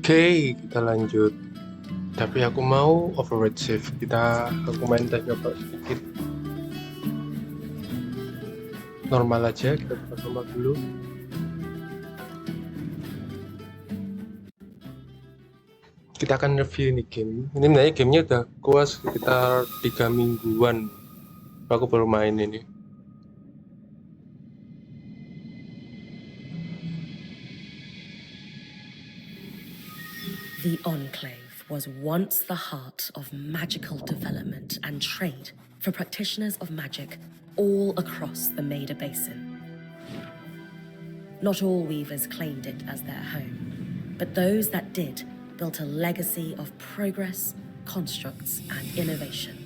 Oke, kita lanjut. Tapi aku mau override save. Aku main tes nyoba sedikit. Normal aja, kita buka normal dulu. Kita akan review ini game. Ini sebenarnya gamenya udah kuas sekitar 3 mingguan. Aku baru main ini. The Enclave was once the heart of magical development and trade for practitioners of magic all across the Maida Basin. Not all weavers claimed it as their home, but those that did built a legacy of progress, constructs, and innovation,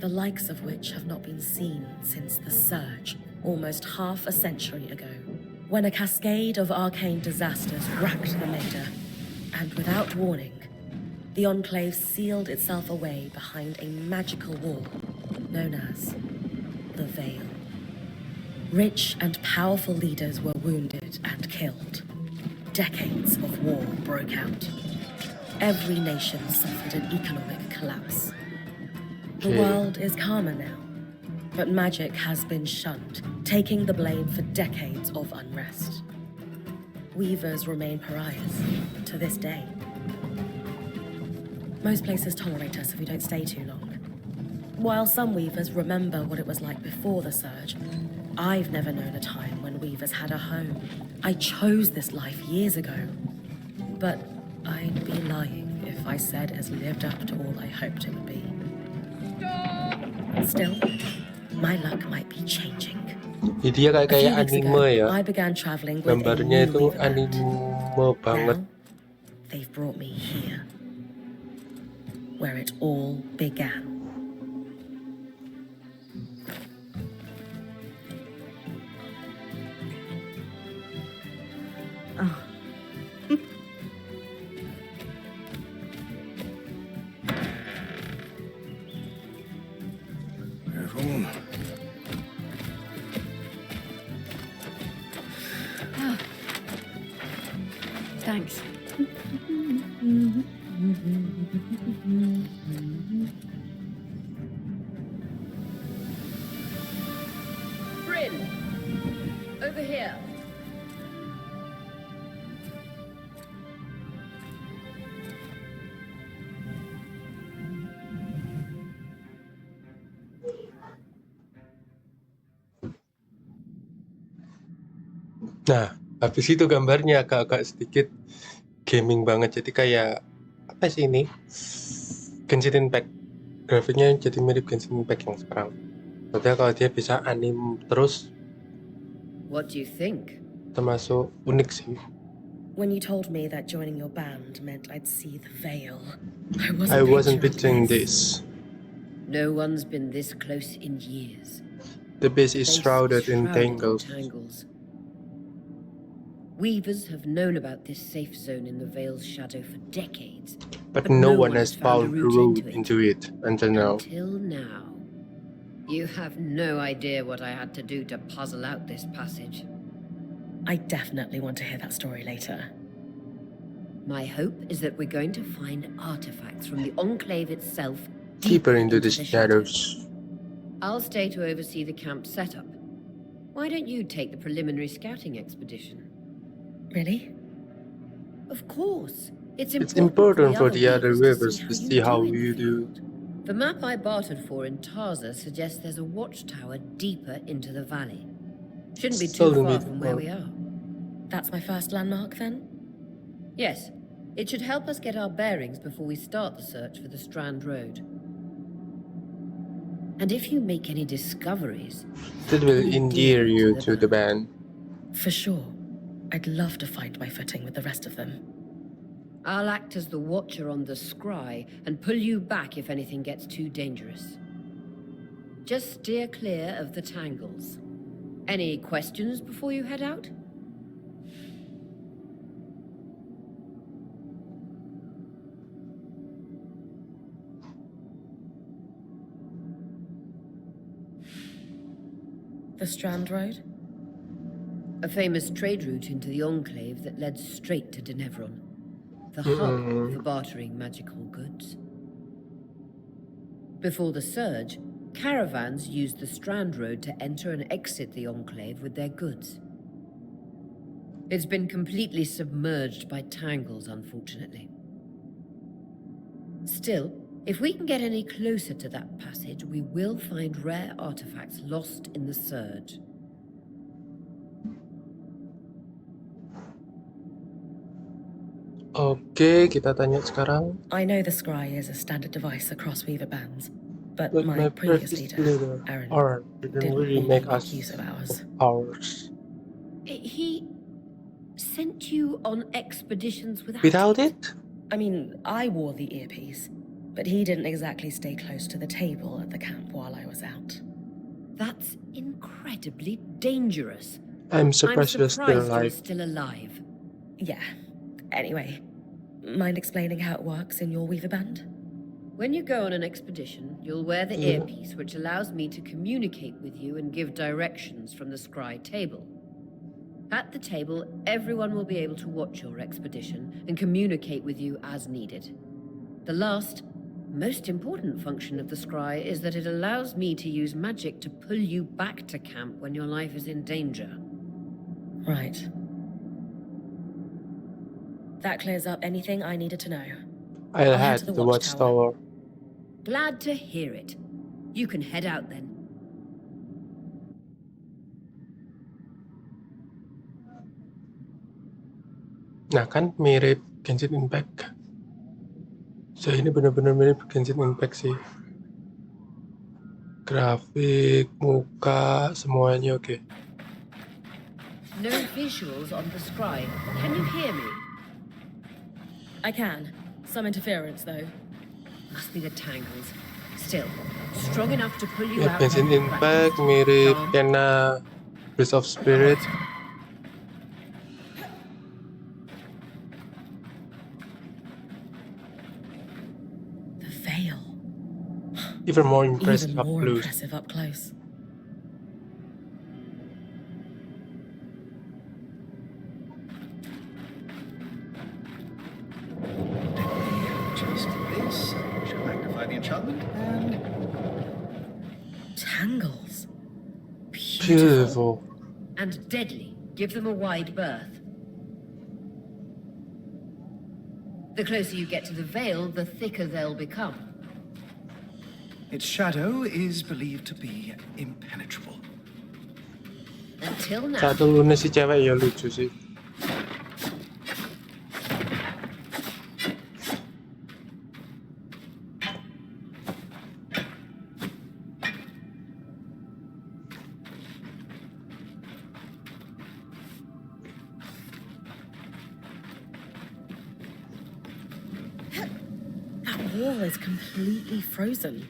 the likes of which have not been seen since the Surge almost half a century ago, when a cascade of arcane disasters racked the Maida, and without warning, the Enclave sealed itself away behind a magical wall known as the Veil. Rich and powerful leaders were wounded and killed. Decades of war broke out. Every nation suffered an economic collapse. The world is calmer now, but magic has been shunned, taking the blame for decades of unrest. Weavers remain pariahs to this day. Most places tolerate us if we don't stay too long. While some weavers remember what it was like before the Surge, I've never known a time when weavers had a home. I chose this life years ago, but I'd be lying if I said it's lived up to all I hoped it would be. Still, my luck might be changing. Dia kayak anime ya. I began traveling with Gambarnya a itu new weaver anime band. banget. Now, they've brought me here, where it all began. Oh. Oh. Thanks. Bryn, over here. Nah, habis itu gambarnya agak-agak sedikit gaming banget. Jadi kayak apa sih ini? Genshin Impact. Grafiknya jadi mirip Genshin Impact yang sekarang. Padahal kalau dia bisa anime terus, What do you think? termasuk unik sih. When you told me that joining your band meant I'd see the Veil, I wasn't picturing picturing this. No one's been this close in years. The base is Base shrouded in shrouded tangles. Weavers have known about this safe zone in the Veil's shadow for decades. But no one has found a route into it until now. Until now. You have no idea what I had to do to puzzle out this passage. I definitely want to hear that story later. My hope is that we're going to find artifacts from the Enclave itself Deeper into the shadows. I'll stay to oversee the camp setup. Why don't you take the preliminary scouting expedition? Really? Of course. It's important for the other weavers to see how you you do. The map I bartered for in Tarza suggests there's a watchtower deeper into the valley. Shouldn't be too far from where we are. That's my first landmark, then? Yes. It should help us get our bearings before we start the search for the Strand Road. And if you make any discoveries... That will endear you to the band. For sure. I'd love to find my footing with the rest of them. I'll act as the watcher on the scry and pull you back if anything gets too dangerous. Just steer clear of the tangles. Any questions before you head out? The Strand Road? A famous trade route into the Enclave that led straight to Denevron, the hub for bartering magical goods. Before the Surge, caravans used the Strand Road to enter and exit the Enclave with their goods. It's been completely submerged by tangles, unfortunately. Still, if we can get any closer to that passage, we will find rare artifacts lost in the Surge. Oke, kita tanya sekarang. I know the Scry is a standard device across Weaver bands, but But my my previous previous leader, leader, Aaron, didn't really make us use of ours. ours. He sent you on expeditions Without it? I mean, I wore the earpiece, but he didn't exactly stay close to the table at the camp while I was out. That's incredibly dangerous. I'm surprised you're still you're alive. still alive. Yeah. Anyway, mind explaining how it works in your Weaver band? When you go on an expedition, you'll wear the earpiece, which allows me to communicate with you and give directions from the Scry table. At the table, everyone will be able to watch your expedition and communicate with you as needed. The last, most important function of the Scry is that it allows me to use magic to pull you back to camp when your life is in danger. Right. That clears up anything I needed to know. I'll I'll head head to to the the watchtower. watchtower. Glad to hear it. You can head out then. Nah kan mirip Genshin Impact. So ini benar-benar mirip Genshin Impact sih. Grafik, muka, semuanya oke. No visuals on the Scry. Can you hear me? I can. Some interference, though. Must be the tangles. Still, strong enough to pull you Ya, out. Genshin when Impact practiced. mirip Calm. Kena Breath of Spirit. The veil. Even more Even impressive up more close. impressive up close. Just this. Shall magnify the enchantment and Tangles. Beautiful. And deadly. Give them a wide berth. The closer you get to the veil, the thicker they'll become. its shadow is believed to be impenetrable. Until now. Satu lunas si cewek ya lucu sih. That wall is completely frozen.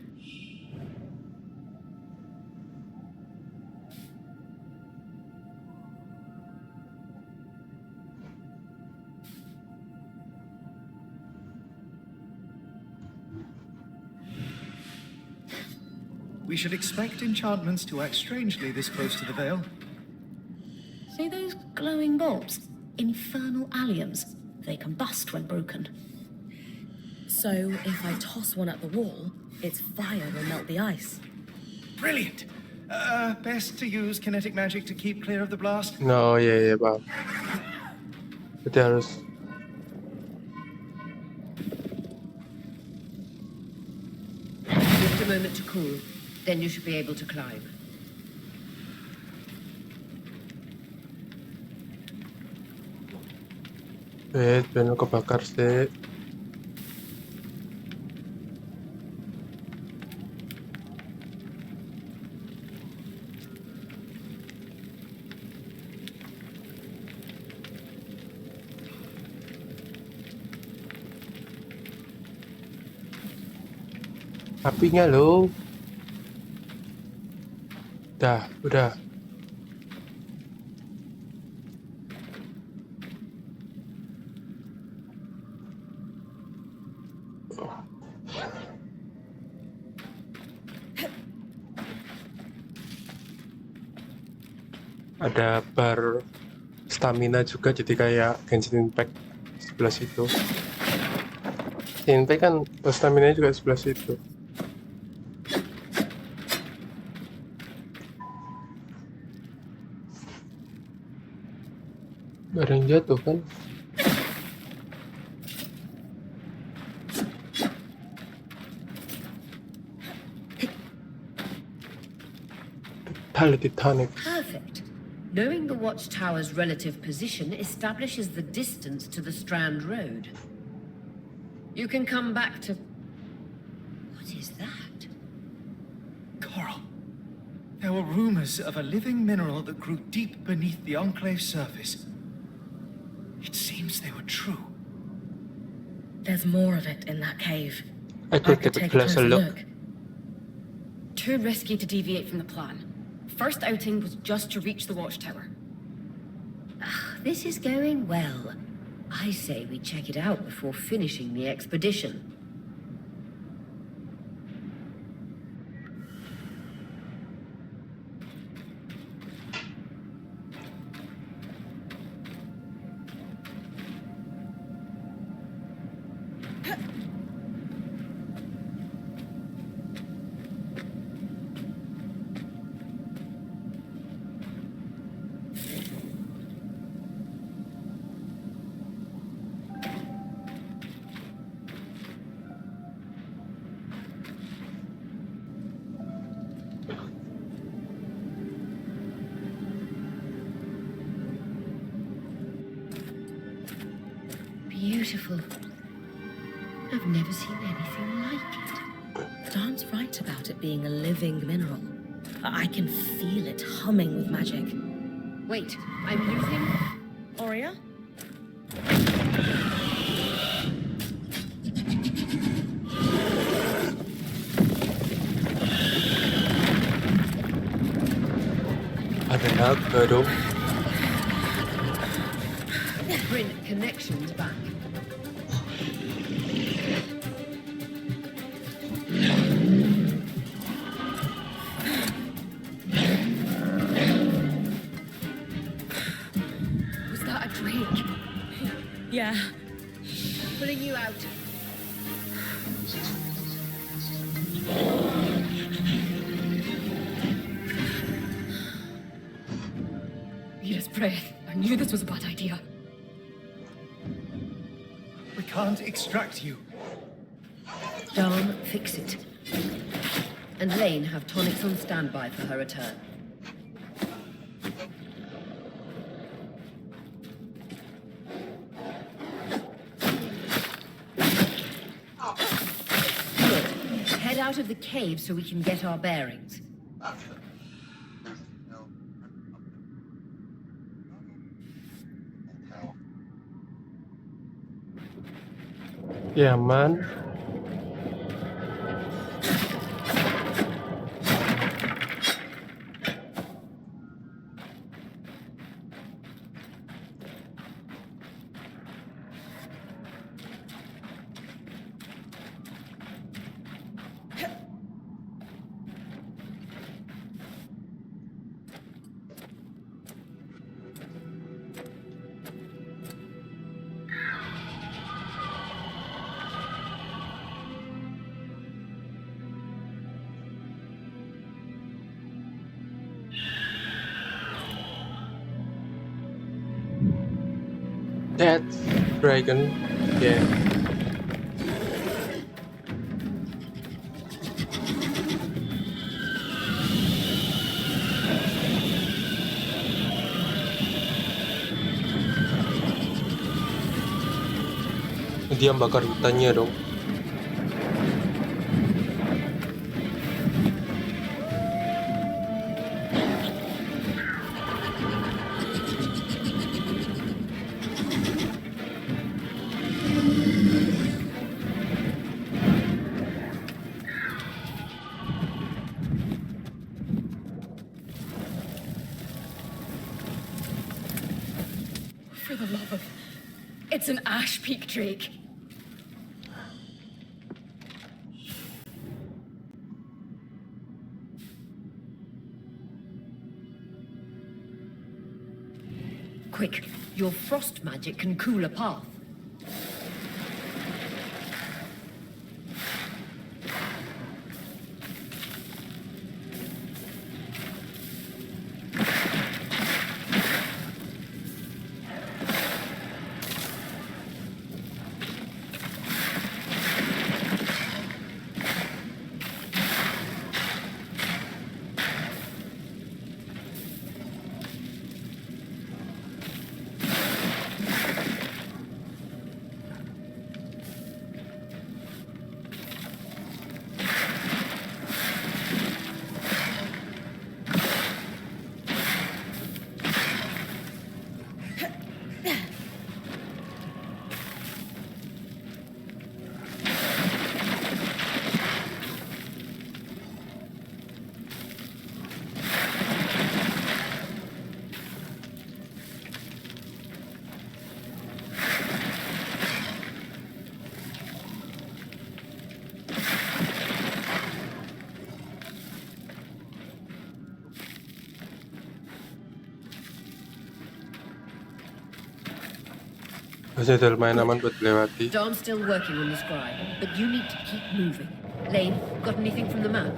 We should expect enchantments to act strangely this close to the veil. See those glowing bulbs? Infernal alliums. They combust when broken. So, if I toss one at the wall, its fire will melt the ice. Brilliant! Best to use kinetic magic to keep clear of the blast. No, ya paham. Berarti harus Just a moment to cool. Then you should be able to climb. bener kebakar sih. Apinya lo. Udah. Ada bar stamina juga, jadi kayak Genshin Impact sebelah situ. Impact kan stamina juga sebelah situ. Barang jatuh kan? Titanic. Perfect. Knowing the watchtower's relative position establishes the distance to the Strand Road. You can come back to... What is that? Coral. There were rumors of a living mineral that grew deep beneath the Enclave's surface. It seems they were true. There's more of it in that cave. I could take a closer look. Too risky to deviate from the plan. First outing was just to reach the watchtower. This is going well. I say we check it out before finishing the expedition. Beautiful. I've never seen anything like it. Dan's right about it being a living mineral. I can feel it humming with magic. Wait, I'm losing... Aurea? Ada naga dong. Print connections back. Was that a drake? Yeah. Pulling you out. Mira's breath. I knew this was a bad idea. We can't extract you. Dan, fix it. And Lane have tonics on standby for her return. Good. Head out of the cave so we can get our bearings. Ya man. That's dragon. Yeah. Dia bakar hutannya dong. For the love of... It's an ash peak drake. Quick, your frost magic can cool a path. Masih ada lumayan aman buat dilewati. Dawn's still working on the scry, but you need to keep moving. Lane, got anything from the map?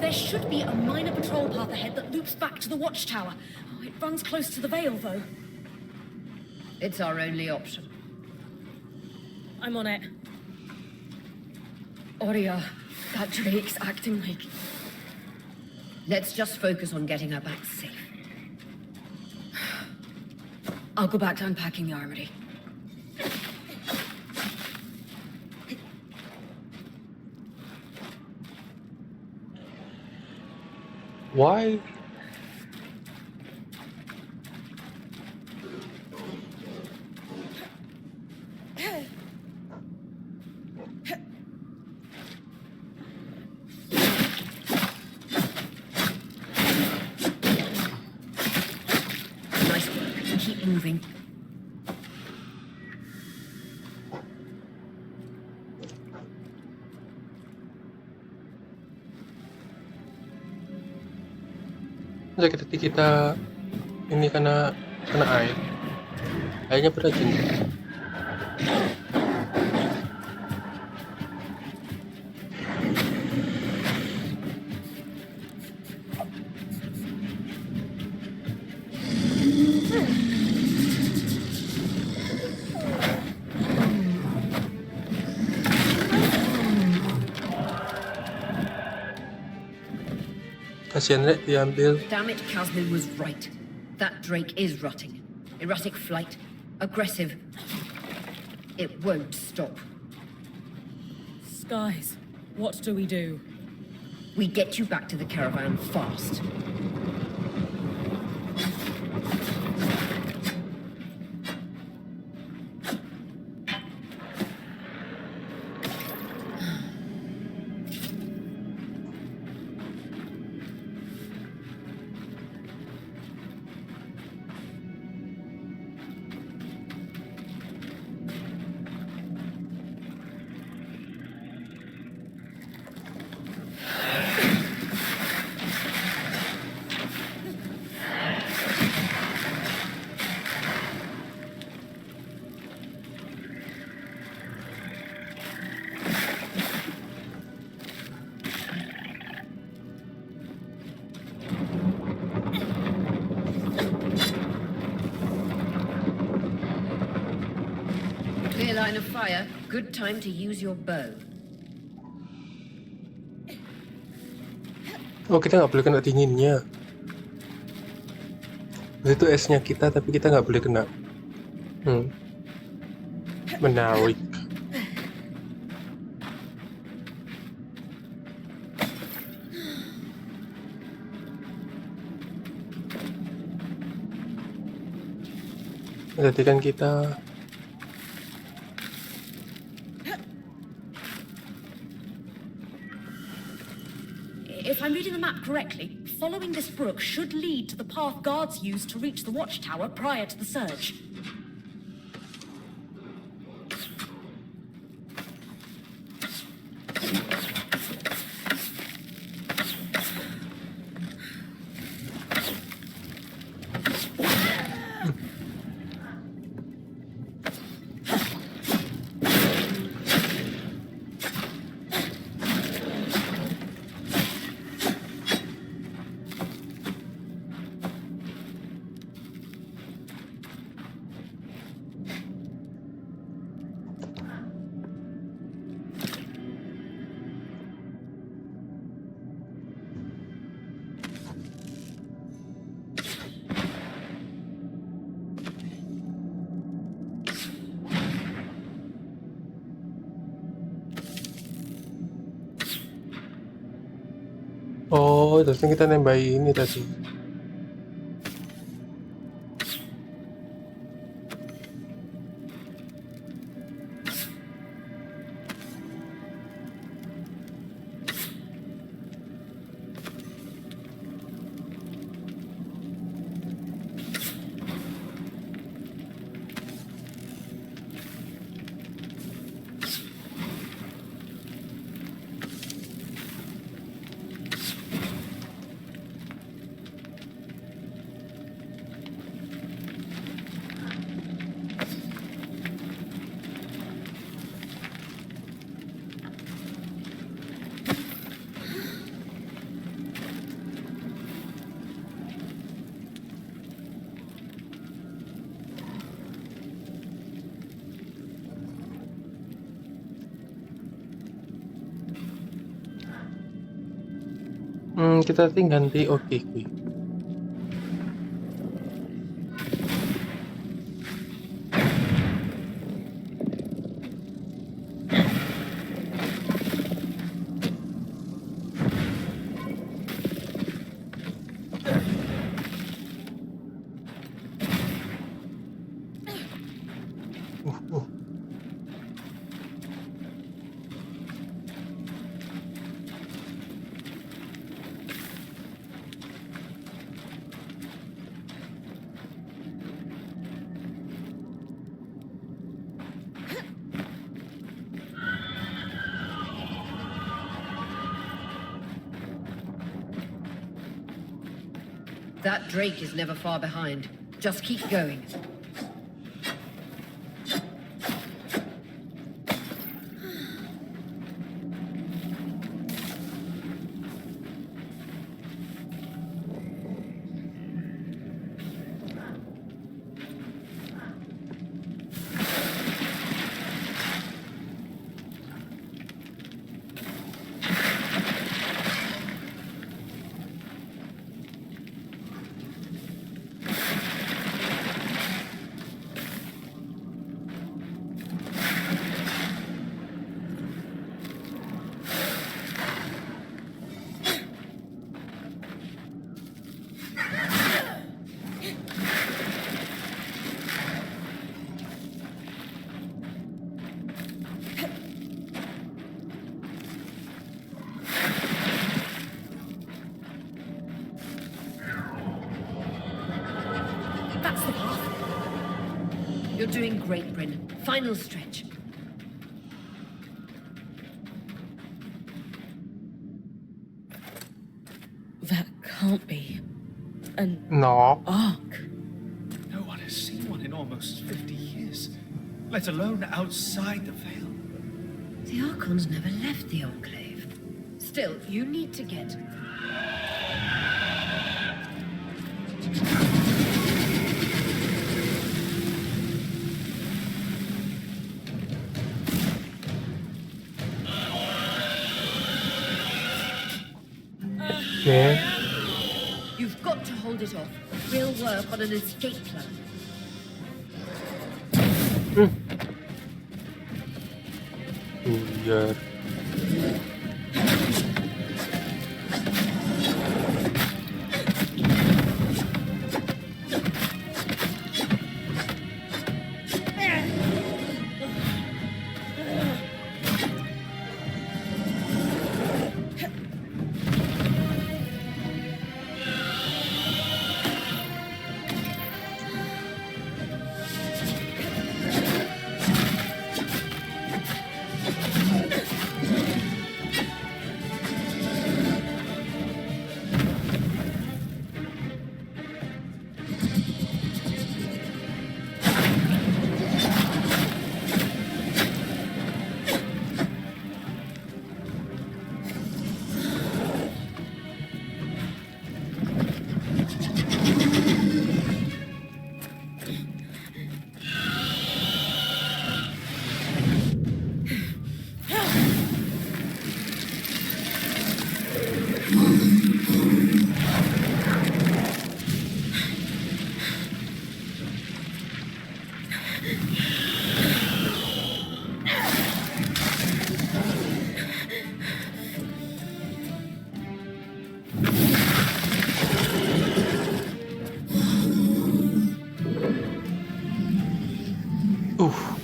There should be a minor patrol path ahead that loops back to the watchtower. Oh, it runs close to the Vale, though. It's our only option. I'm on it. Aurea, that Drake's acting like... Let's just focus on getting her back safe. I'll go back to unpacking the armory. Why? Nice work. Keep moving. Sakit hati kita ini kena air. Airnya beracun. Kasian Rek diambil. Damn it, Casmin was right. That Drake is rutting. Erratic flight. Aggressive. It won't stop. Skies, what do we do? We get you back to the caravan fast. Clear line of fire. Good time to use your bow. Oh, kita nggak boleh kena dinginnya. Itu esnya kita, tapi kita nggak boleh kena. Menarik. Berarti kan kita If I'm reading the map correctly, following this brook should lead to the path guards used to reach the watchtower prior to the surge. Oh, terusnya kita nembahi ini tadi. Kita tinggal ganti oke kuy. Uh. That Drake is never far behind. Just keep going. That's the path. You're doing great, Bryn. Final stretch. That can't be an No. arc. No one has seen one in almost 50 years, let alone outside the Veil. The Archons never left the Enclave. Still, you need to get... Oke. You've got to hold it off. We'll work on an escape plan. Biar.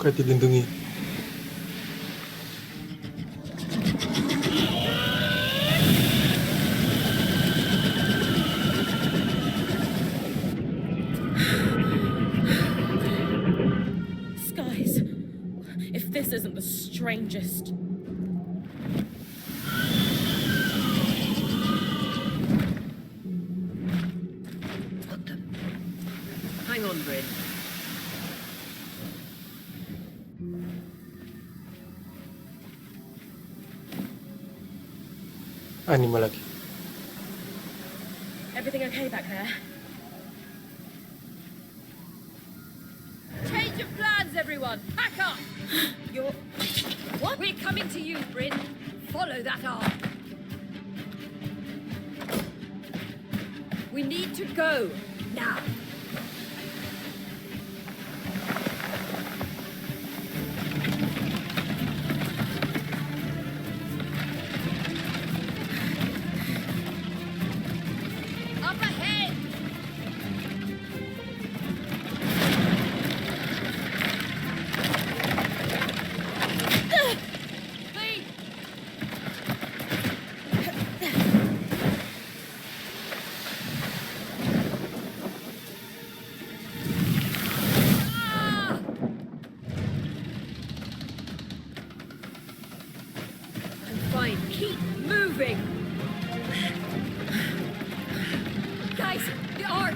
Semoga dilindungi. Skies. If this isn't the strangest. What the? Hang on, Bryn. Anime lagi. Everything okay back there? Change of plans, everyone! Back up! You're... What? We're coming to you, Bryn. Follow that arm. We need to go. Now. Up ahead! Please! Ah! I'm fine. Keep moving! Guys, the arc!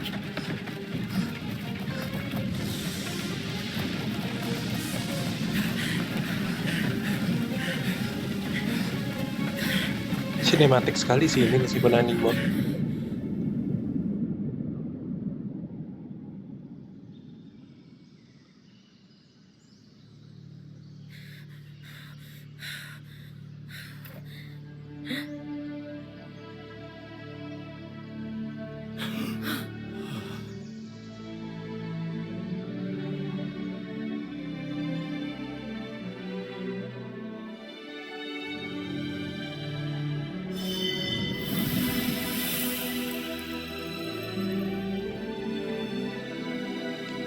Sinematik sekali sih ini meskipun anime.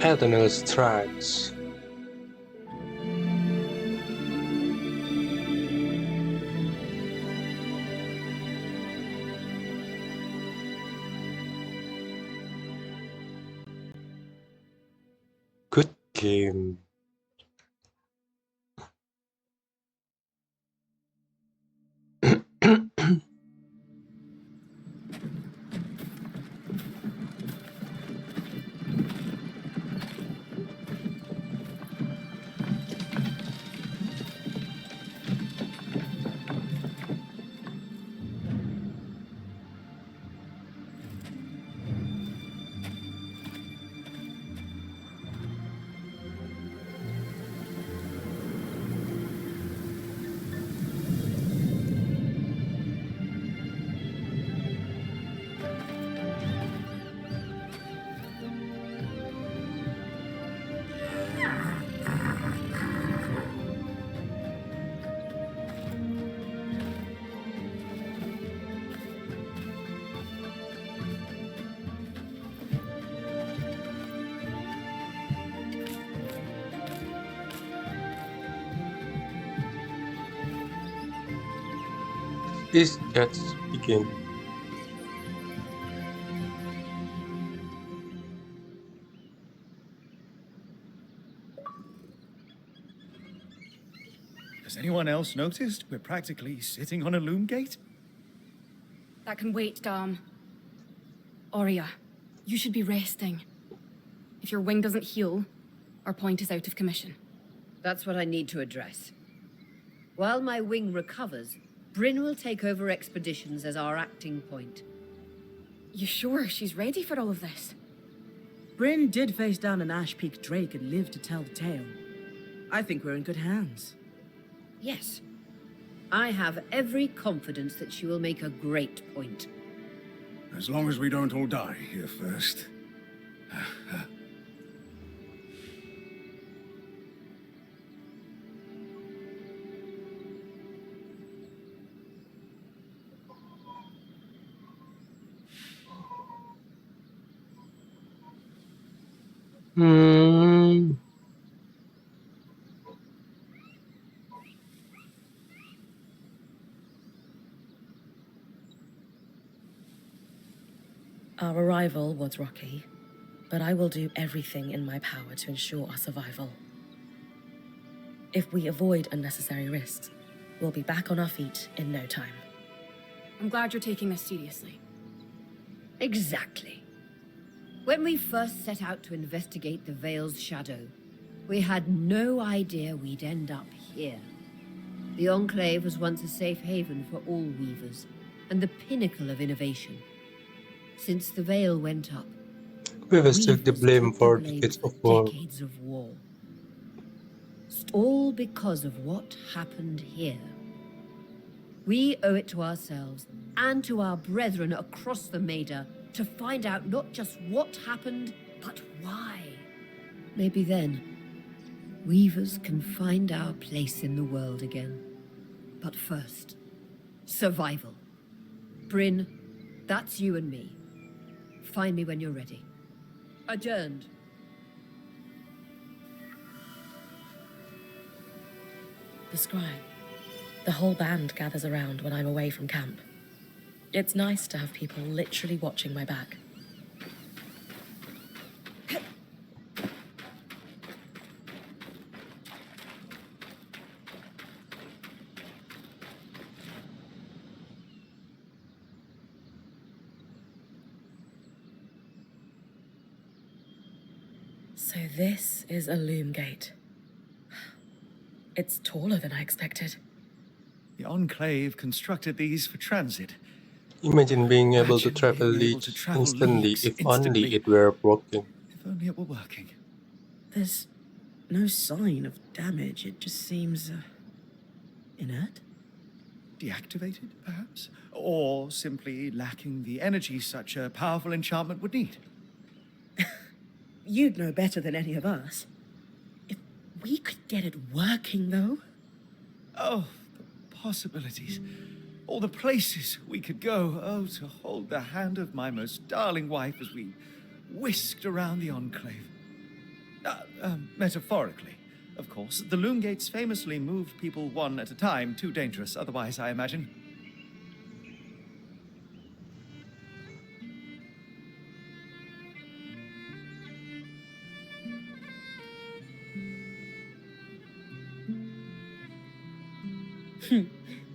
Adreno Strands. Good game. Let's begin. Has anyone else noticed we're practically sitting on a loom gate? That can wait, Dom. Aurea, you should be resting. If your wing doesn't heal, our point is out of commission. That's what I need to address. While my wing recovers, Bryn will take over expeditions as our acting point. You sure she's ready for all of this? Bryn did face down an Ash Peak Drake and lived to tell the tale. I think we're in good hands. Yes. I have every confidence that she will make a great point. As long as we don't all die here first. Our arrival was rocky, but I will do everything in my power to ensure our survival. If we avoid unnecessary risks, we'll be back on our feet in no time. I'm glad you're taking this seriously. Exactly. When we first set out to investigate the Veil's shadow, we had no idea we'd end up here. The Enclave was once a safe haven for all weavers, and the pinnacle of innovation. Since the Veil went up, Weavers took the weavers blame took for the blame decades for of war. decades of war. All because of what happened here. We owe it to ourselves and to our brethren across the Maida to find out not just what happened, but why. Maybe then, weavers can find our place in the world again. But first, survival. Bryn, that's you and me. Find me when you're ready. Adjourned. The scribe. The whole band gathers around when I'm away from camp. It's nice to have people literally watching my back. So this is a loom gate. It's taller than I expected. The Enclave constructed these for transit. Imagine being able to Imagine travel being able leagues to travel instantly leagues if only instantly. it were working. If only it were working. There's no sign of damage. It just seems inert. Deactivated, perhaps? Or simply lacking the energy such a powerful enchantment would need. You'd know better than any of us. If we could get it working, though. Oh, the possibilities. All the places we could go. Oh, to hold the hand of my most darling wife as we whisked around the Enclave. Metaphorically, of course. The loom gates famously moved people one at a time. Too dangerous otherwise, I imagine.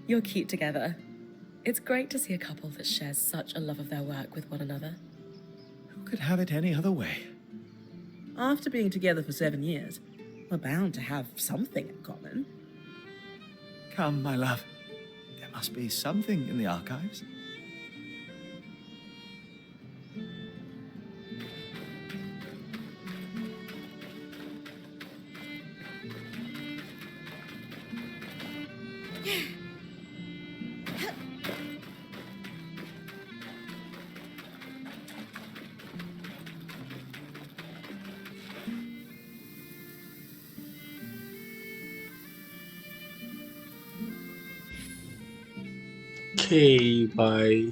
You're cute together. It's great to see a couple that shares such a love of their work with one another. Who could have it any other way? After being together for 7 years, we're bound to have something in common. Come, my love. There must be something in the archives. Okay, bye.